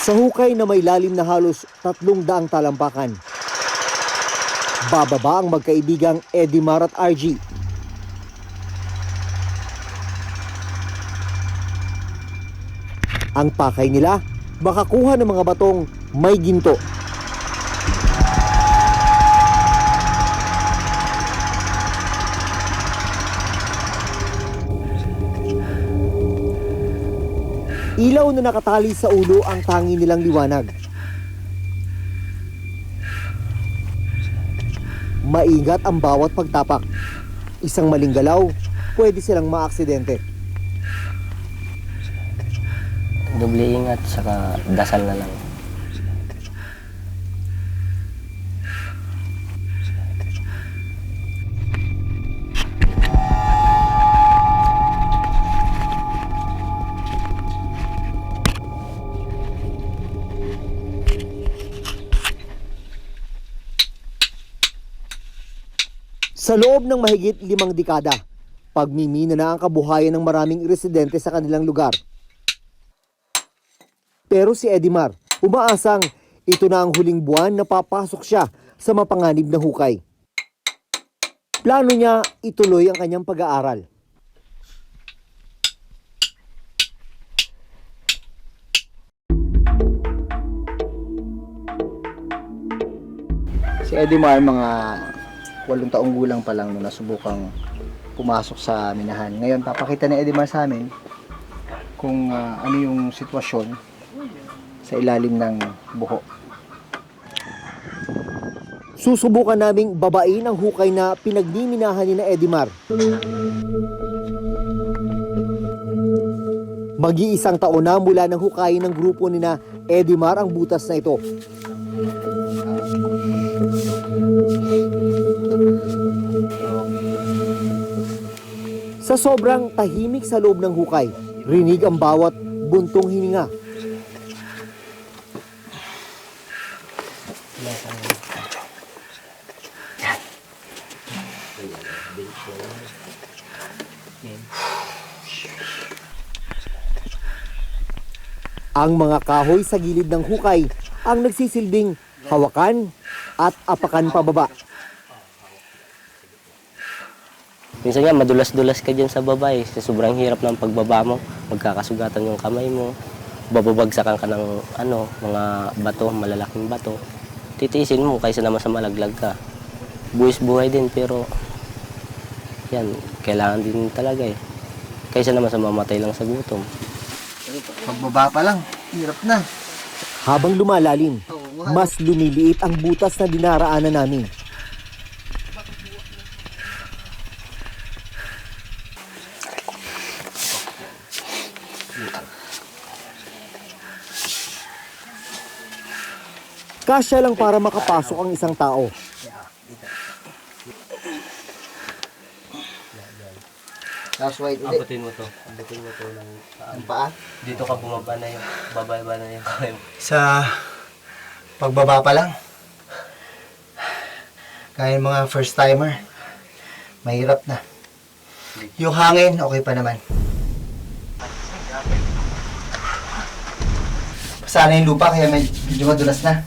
Sa hukay na may lalim na halos 300 talampakan, bababa ang magkaibigang Edimar at RG. Ang pakay nila, makakuha ng mga batong may ginto. Ilaw na nakatali sa ulo ang tangi nilang liwanag. Maingat ang bawat pagtapak. Isang maling galaw, pwede silang maaksidente. Doble ingat, saka dasal na lang. Sa loob ng mahigit 5 dekada, pagmimina na ang kabuhayan ng maraming residente sa kanilang lugar. Pero si Edimar, umaasang ito na ang huling buwan na papasok siya sa mapanganib na hukay. Plano niya ituloy ang kanyang pag-aaral. Si Edimar, mga 8 taong gulang pa lang nung nasubukang pumasok sa minahan. Ngayon, papakita ni Edimar sa amin kung ano yung sitwasyon sa ilalim ng buho. Susubukan naming babain ang hukay na pinagmiminahan ni na Edimar. Mag-iisang taon na mula ng hukayin ng grupo ni na Edimar ang butas na ito. Sa sobrang tahimik sa loob ng hukay, rinig ang bawat buntong hininga. Ang mga kahoy sa gilid ng hukay ang nagsisilbing hawakan at apakan pababa. Minsan nga, madulas-dulas ka dyan sa baba eh. Sa sobrang hirap ng pagbaba mo, magkakasugatan yung kamay mo, bababagsakan ka ng mga bato, malalaking bato. Titiisin mo kaysa naman sa malaglag ka. Buwis buhay din, pero yan, kailangan din talaga eh. Kaysa naman sa mamatay lang sa gutom. Pagbaba pa lang, hirap na. Habang lumalalim, mas lumiliit ang butas na dinaraanan namin. Kasya lang para makapasok ang isang tao. Last white ulit. Abutin mo to ng Ang paa. dito ka bumaba na yung bababa na yung kamay mo. Sa pagbaba pa lang. Kaya mga first timer, mahirap na. Yung hangin, okay pa naman. Sana yung lupa, kaya medyo madulas na.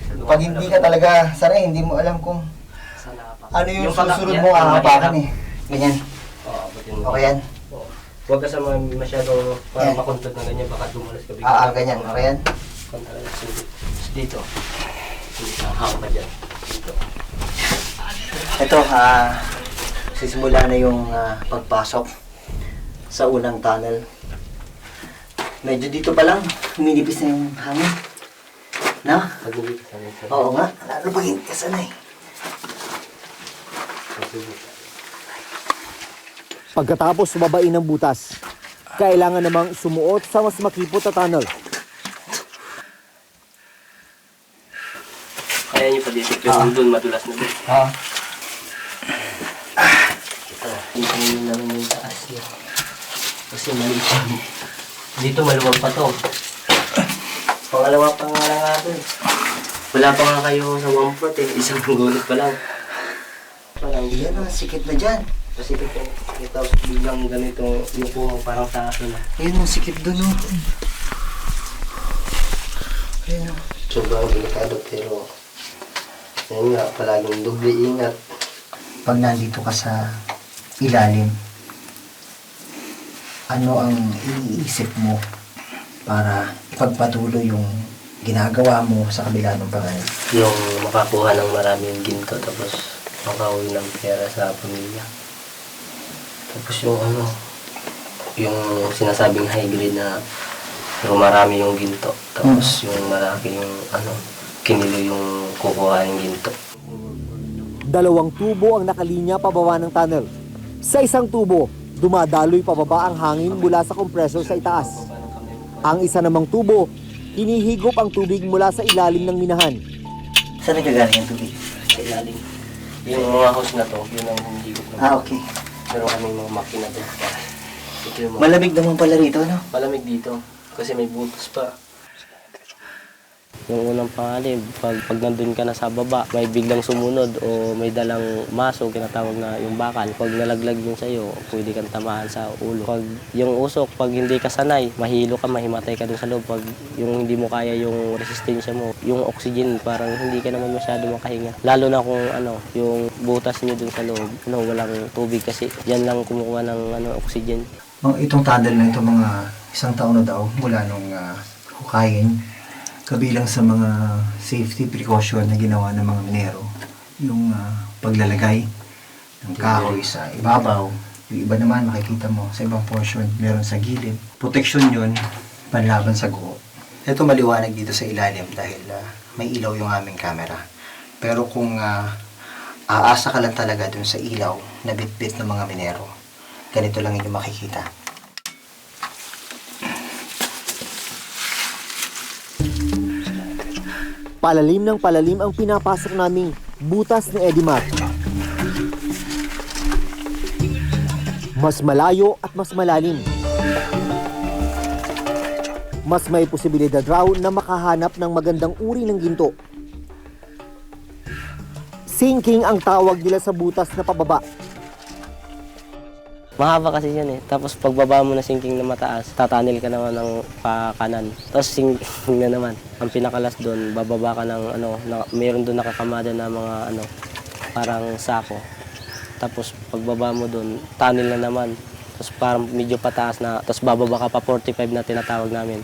Pag hindi ka talaga sanay, hindi mo alam kung ano yung susunod mo ahapakan eh. Ganyan. Oo, abutin mo. Okay yan? Huwag ka sa masyado para makontrol na ganyan, baka dumulas ka bigla. Ganyan. Okay yan? Kontra lang dito. Hawak ka dyan. Dito. Ito, sisimula na yung pagpasok sa unang tunnel. Medyo dito pa lang, huminipis na yung hangin. Na? Pag-uwi ka sa Oo nga, lalo pag hindi ka sanay. Pagkatapos babain ng butas, kailangan namang sumuot sa mas makipot na tunnel. Kaya nyo pa dito, pero doon madulas na doon. Dito nyo naman yung taas yun. Kasi maliit yan. Dito maluwag pa to. Pangalawa pa nga lang natin. Wala pa nga kayo sa 1/4 eh. Isang gulot pa lang. Yan na, sikit na dyan. Kasi ito biglang ganito yung pumang parang taas na. Ayun, ang sikit dun oh. Ayun, oh. Sobrang delikado pero yun nga, palaging doble ingat. Pag nandito ka sa ilalim, ano ang iniisip mo para ipagpatuloy yung ginagawa mo sa kabila ng panganib? Yung makakuha ng maraming ginto tapos makauwi ng pera sa pamilya. Tapos yung yung sinasabing high grade na pero marami yung ginto. Tapos yung malaki yung kinilo yung kukuha ng ginto. 2 tubo ang nakalinya pababa ng tunnel. Sa isang tubo, dumadaloy pababa ang hangin mula sa compressor sa itaas. Ang isa namang tubo, hinihigop ang tubig mula sa ilalim ng minahan. Saan nagagaling ang tubig? Sa ilalim. Yung mga house na to, yun ang hinihigop ng Okay. Pero kaming mga makina doon. Ito yung mga Malamig naman pala rito, no? malamig dito kasi may butas pa. Yung unang panganib, pag nandun ka na sa baba, may biglang sumunod o may dalang maso, kinatawag na yung bakal. Pag nalaglag yun sa'yo, pwede kang tamahan sa ulo. Pag yung usok, pag hindi ka sanay, mahilo ka, mahimatay ka dun sa loob. Pag yung hindi mo kaya yung resistensya mo, yung oxygen, parang hindi ka naman masyado makahinga. Lalo na kung yung butas nyo dun sa loob, walang tubig kasi yan lang kumukuha ng oxygen. Itong tunnel na ito, mga 1 taon na daw mula nung hukayin. Kabilang sa mga safety precaution na ginawa ng mga minero, yung paglalagay ng kahoy sa ibabaw. Yung iba naman makikita mo sa ibang portion, meron sa gilid. Protection yun, panlaban sa guho. Ito maliwanag dito sa ilalim dahil may ilaw yung aming camera. Pero kung aasa ka lang talaga dun sa ilaw na bit-bit ng mga minero, ganito lang yung makikita. Palalim ng palalim ang pinapasok naming butas ni Edimar. Mas malayo at mas malalim. Mas may posibilidad raw na makahanap ng magandang uri ng ginto. Sinking ang tawag nila sa butas na pababa. Mahaba kasi yan eh. Tapos pagbaba mo na sinking na mataas, tatanil ka naman ng pakanan. Tapos sinking na naman. Ang pinakalas doon, bababa ka ng mayroon doon nakakamada na mga parang sako. Tapos pagbaba mo doon, tunnel na naman. Tapos parang medyo pataas na, tapos bababa ka pa 45 na tinatawag namin.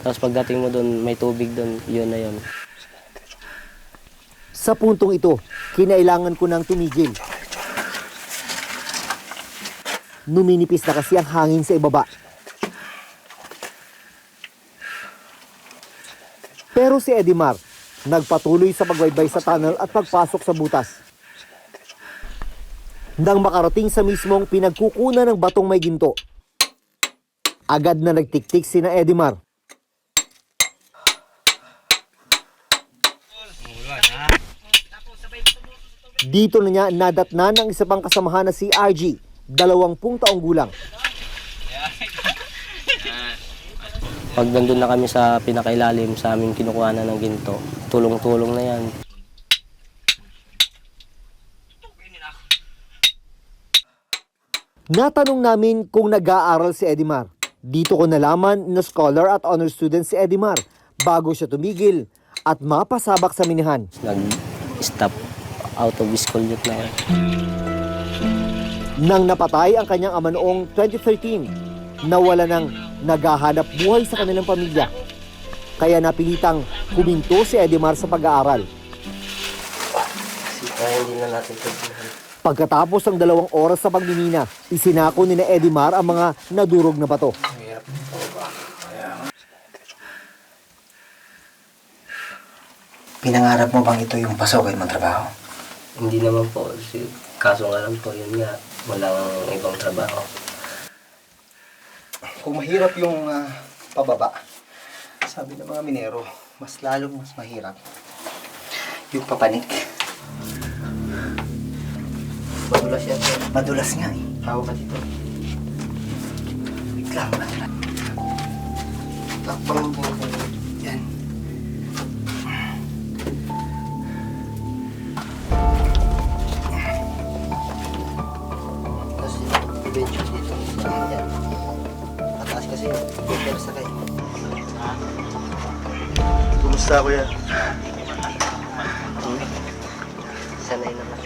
Tapos pagdating mo doon, may tubig doon, yun na yun. Sa puntong ito, kinailangan ko nang tumigil. Numinipis na kasi ang hangin sa ibaba. Pero si Edimar, nagpatuloy sa pagbaybay sa tunnel at pagpasok sa butas. Nang makarating sa mismong pinagkukunan ng batong may ginto, agad na nagtiktik sina Edimar. Dito na niya nadatnan ang isa pang kasamahan na si RG, 20 taong gulang. Pag nandun na kami sa pinakailalim sa aming kinukuha na ng ginto, tulong-tulong na yan. Natanong namin kung nag-aaral si Edimar. Dito ko nalaman na scholar at honor student si Edimar bago siya tumigil at mapasabak sa minahan. Nag-stop out of school youth na yan. Nang napatay ang kanyang ama noong 2013, nawala ng naghahanap buhay sa kanilang pamilya. Kaya napilitang huminto si Edimar sa pag-aaral. Kaya hindi na natin tignan. Pagkatapos ng 2 oras sa pagmimina, isinako ni Edimar ang mga nadurog na bato. Pinangarap mo bang ito yung pasokin mong trabaho? Hindi naman po. Kaso nga lang po, yun nga. Walang ibang trabaho. Kung mahirap yung pababa, sabi ng mga minero, mas mahirap yung papanik. Madulas yan po. Madulas nga eh. Tao ka dito. Biglang madulas. Takpang po. Yan. Kasi eventually dito. Yan. Pataas kasi yun. Pero sakay. Kumusta kuya? Sanay naman.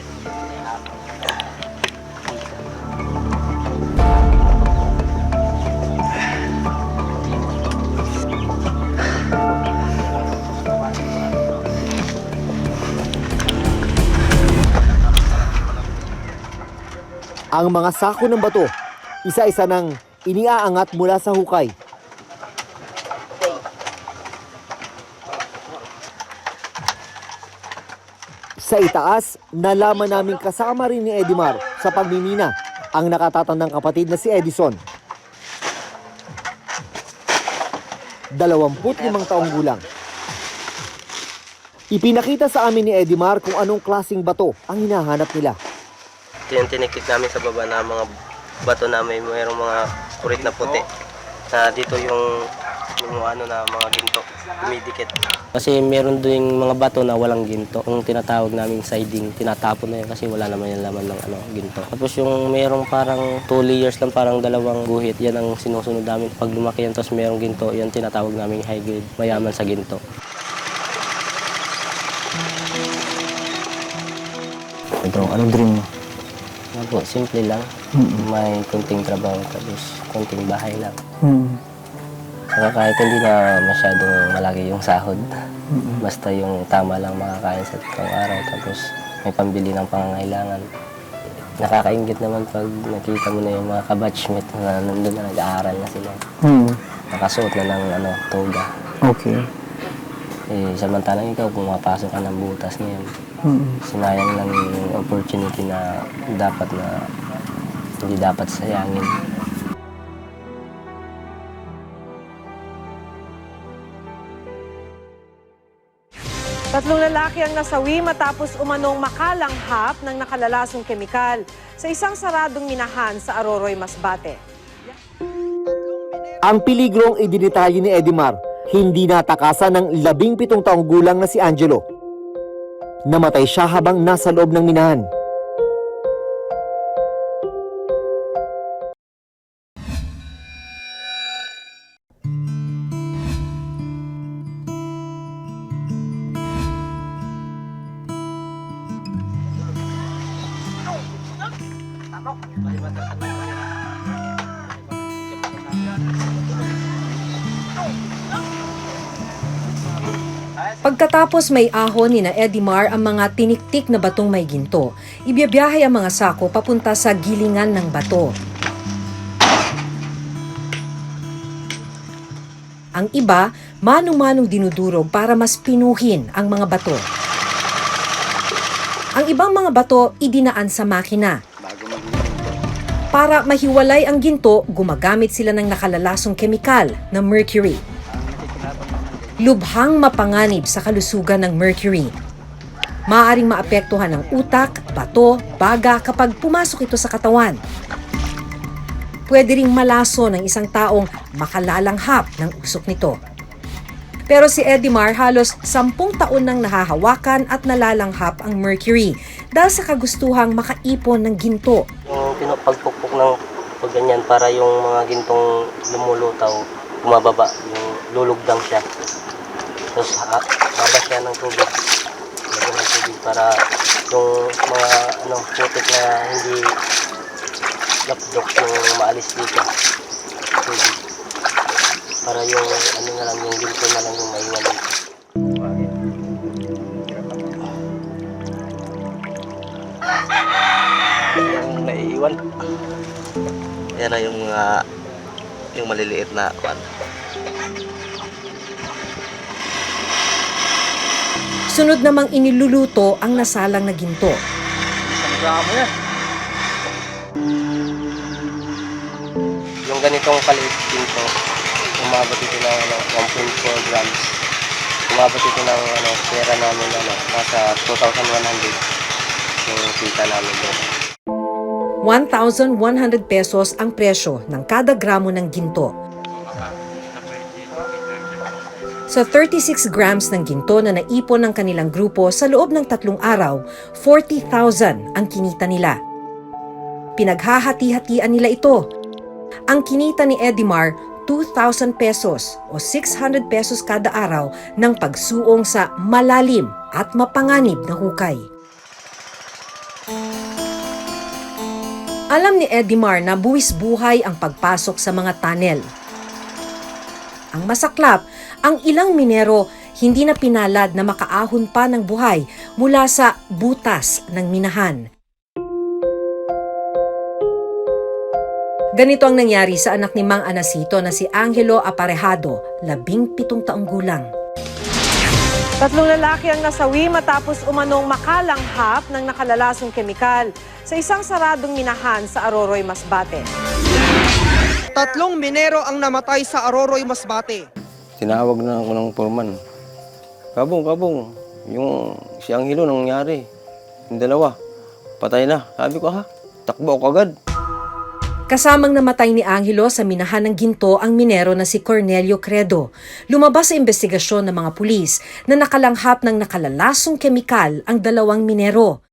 Ang mga sako ng bato, isa-isa nang iniaangat mula sa hukay. Sa itaas, nalaman namin kasama rin ni Edimar sa pagmimina ang nakatatandang kapatid na si Edison. 25 taong gulang. Ipinakita sa amin ni Edimar kung anong klaseng bato ang hinahanap nila. Tinikit namin sa baba na mga bato na mayroong mga kurit na puti. Na dito yung ano na mga ginto, dumidikit. Kasi meron din mga bato na walang ginto. Yung tinatawag naming siding, tinatapon na yun kasi wala naman yung laman ng ginto. Tapos yung merong parang 2 layers lang, parang dalawang guhit, yan ang sinusunod namin. Pag lumaki yan, tapos merong ginto, yan tinatawag naming high grade, mayaman sa ginto. Ito, anong dream mo? Ano po, simple lang. May konting trabaho, tapos konting bahay lang. Saka kahit hindi na masyadong malaki yung sahod, basta yung tama lang makakain sa tatlong araw, tapos may pambili ng pangangailangan. Nakakaingit naman pag nakita mo na yung mga kabatchmate na nandun na nag-aaral na sila. Nakasuot na ng toga. Okay. Eh, samantalang ikaw, pumapasok ka ng butas ngayon. Sinayang lang yung opportunity na hindi dapat sayangin. Tatlong lalaki ang nasawi matapos umanong makalanghap ng nakalalasong kemikal sa isang saradong minahan sa Aroroy, Masbate. Ang peligrong idinitalye ni Edimar, hindi natakasan ng 17 taong gulang na si Angelo. Namatay siya habang nasa loob ng minahan. Pagkatapos may ahon ni na Edimar ang mga tiniktik na batong may ginto, ibiyabiyahe ang mga sako papunta sa gilingan ng bato. Ang iba, manong-manong dinudurog para mas pinuhin ang mga bato. Ang ibang mga bato idinaan sa makina. Para mahiwalay ang ginto, gumagamit sila ng nakalalasong kemikal na mercury. Lubhang mapanganib sa kalusugan ng mercury. Maaaring maapektuhan ang utak, bato, baga kapag pumasok ito sa katawan. Pwede ring malaso ng isang taong makalalanghap ng usok nito. Pero si Edimar halos 10 taon nang nahahawakan at nalalanghap ang mercury dahil sa kagustuhang makaipon ng ginto. Yung pagpukpok ng ganyan para yung mga gintong lumulutaw, bumababa, yung lulugdang siya. Tapos babas siya ng tubig. Lagyan ng tubig para yung mga putik na hindi lapdok yung maalis dito. Tubig. Para yung na lang, yung ginto na lang yung maiwan dito. Yung naiiwan. Yan na yung maliliit na kwan. Sunod namang iniluluto ang nasalang na ginto. Yung ganitong kaliit ginto, umabot ito ng 1.4 grams. Umabot ito ng pera namin nasa 2,100 yung kita namin doon. 1,100 pesos ang presyo ng kada gramo ng ginto. Sa 36 grams ng ginto na naipon ng kanilang grupo sa loob ng 3 araw, 40,000 ang kinita nila. Pinaghahati-hatian nila ito. Ang kinita ni Edimar, 2,000 pesos o 600 pesos kada araw ng pagsuong sa malalim at mapanganib na hukay. Alam ni Edimar na buwis buhay ang pagpasok sa mga tunnel. Ang masaklap, ang ilang minero hindi na pinalad na makaahon pa ng buhay mula sa butas ng minahan. Ganito ang nangyari sa anak ni Mang Anacito na si Angelo Aparejado, 17 taong gulang. 3 lalaki ang nasawi matapos umanong makalanghap ng nakalalasong kemikal sa isang saradong minahan sa Aroroy, Masbate. 3 minero ang namatay sa Aroroy, Masbate. Tinawag na ako ng foreman. Kabong, yung si Angelo nangyari. Yung dalawa, patay na. Sabi ko takbo ako agad. Kasamang namatay ni Angelo sa minahan ng ginto ang minero na si Cornelio Credo. Lumabas sa investigasyon ng mga pulis na nakalanghap ng nakalalasong kemikal ang 2 minero.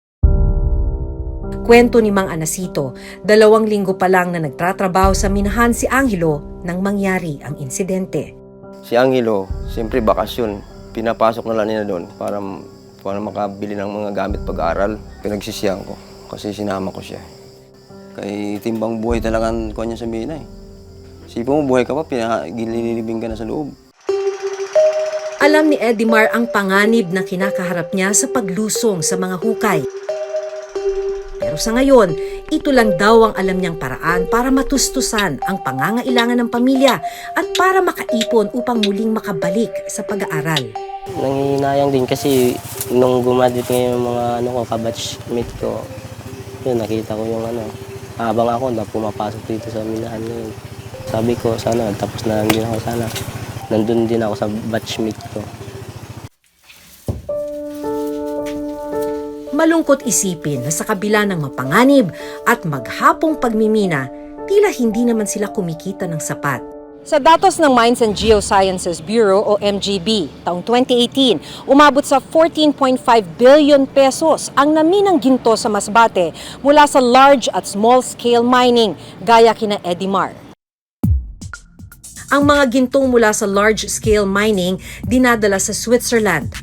Kwento ni Mang Anacito, 2 linggo pa lang na nagtatrabaho sa minahan si Angelo nang mangyari ang insidente. Si Angelo, siyempre bakasyon. Pinapasok na lang niya doon para makabili ng mga gamit pag-aaral. Pinagsisiyan ko kasi sinama ko siya. Kay timbang buhay talagang kuha niya sa mina eh. Sipo mo, buhay ka pa, ginililibing ka na sa loob. Alam ni Edimar ang panganib na kinakaharap niya sa paglusong sa mga hukay. Pero sa ngayon, ito lang daw ang alam niyang paraan para matustusan ang pangangailangan ng pamilya at para makaipon upang muling makabalik sa pag-aaral. Nangihinayang din kasi nung gumadit yung mga kabatchmate ko, yun, nakita ko yung habang ako na pumapasok dito sa minahan ngayon. Sabi ko, sana, tapos na lang din ako sana. Nandun din ako sa batchmate ko. Malungkot isipin na sa kabila ng mapanganib at maghapong pagmimina, tila hindi naman sila kumikita ng sapat. Sa datos ng Mines and Geosciences Bureau o MGB, taong 2018, umabot sa 14.5 billion pesos ang naminang ginto sa Masbate mula sa large at small scale mining, gaya kina Edimar. Ang mga gintong mula sa large scale mining dinadala sa Switzerland.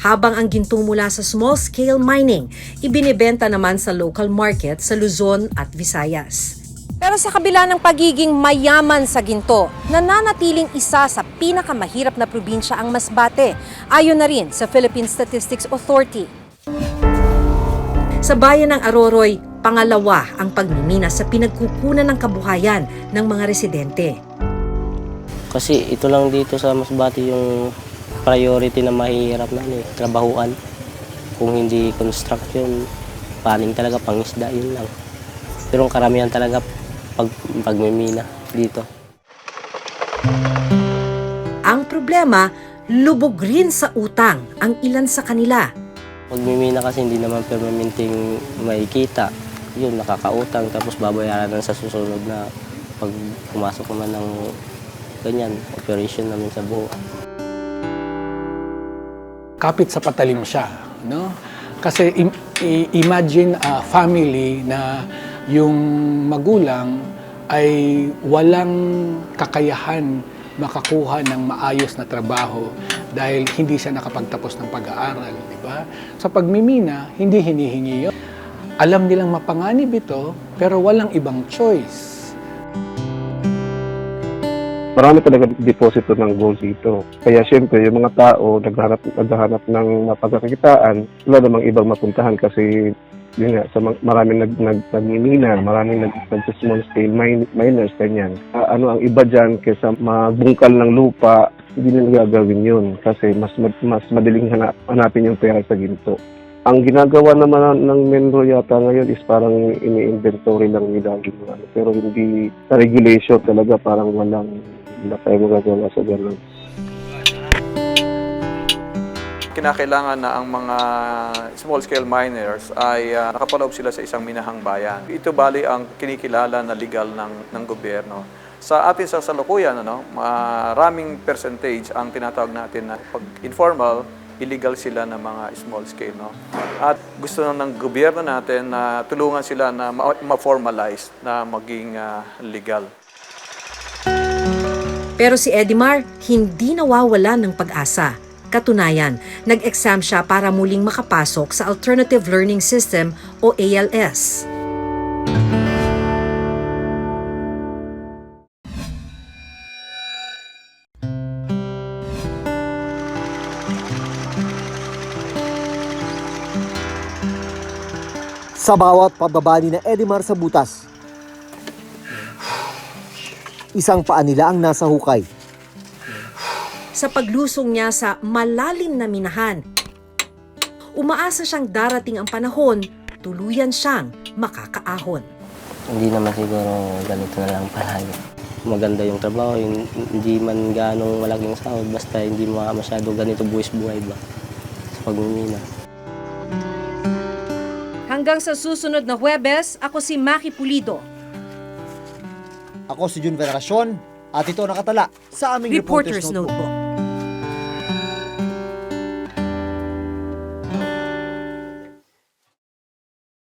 Habang ang gintong mula sa small scale mining ibinebenta naman sa local market sa Luzon at Visayas. Pero sa kabila ng pagiging mayaman sa ginto, nananatiling isa sa pinakamahirap na probinsya ang Masbate, ayon na rin sa Philippine Statistics Authority. Sa bayan ng Aroroy, pangalawa ang pagmimina sa pinagkukunan ng kabuhayan ng mga residente. Kasi ito lang dito sa Masbate yung priority na mahihirap na trabahuan. Kung hindi construction, paning talaga, pangisda, yun lang. Pero ang karamihan talaga pagmimina dito. Ang problema, lubog rin sa utang ang ilan sa kanila. Pagmimina kasi hindi naman permanenteng makikita. Yun, nakakautang tapos babayaran na sa susunod na pag pumasok naman ng ganyan, operation namin sa buho. Kapit sa patalim siya, no? Kasi imagine a family na yung magulang ay walang kakayahan makakuha ng maayos na trabaho dahil hindi siya nakapagtapos ng pag-aaral, di ba? Sa pagmimina, hindi hinihingi yun. Alam nilang mapanganib ito, pero walang ibang choice. Marami talaga deposito ng gold dito. Kaya siyempre, yung mga tao naghahanap ng mapagkakitaan, wala namang ibang mapuntahan kasi yun nga, maraming nagmimina, maraming nag-small scale miners, ganyan. Ano ang iba dyan kaysa magbungkal ng lupa, hindi nila gagawin yun kasi mas madaling hanapin yung pera sa ginto. Ang ginagawa naman ng Menro yata ngayon is parang ini-inventory lang nila. Pero hindi sa regulation talaga, parang wala tayo magagawa sa ganun. Kinakailangan na ang mga small-scale miners ay nakapaloob sila sa isang minahang bayan. Ito bali ang kinikilala na legal ng gobyerno. Sa atin sa salukuyan, maraming percentage ang tinatawag natin na pag informal, illegal sila ng mga small scale. At gusto ng gobyerno natin na tulungan sila na ma-formalize na maging legal. Pero si Edimar hindi nawawala ng pag-asa. Katunayan, nag-exam siya para muling makapasok sa Alternative Learning System o ALS. Sa bawat pababa ni na Edimar sa butas, isang paa nila ang nasa hukay. Sa paglusong niya sa malalim na minahan, umaasa siyang darating ang panahon, tuluyan siyang makakaahon. Hindi naman siguro ganito na lang palagi. Maganda yung trabaho, hindi man ganong malaking sahod, basta hindi masyado ganito buwis-buhay ba sa pagmimina. Hanggang sa susunod na Huwebes, ako si Maki Pulido. Ako si Jun Veneracion at ito nakatala sa aming Reporter's Notebook. Notebook.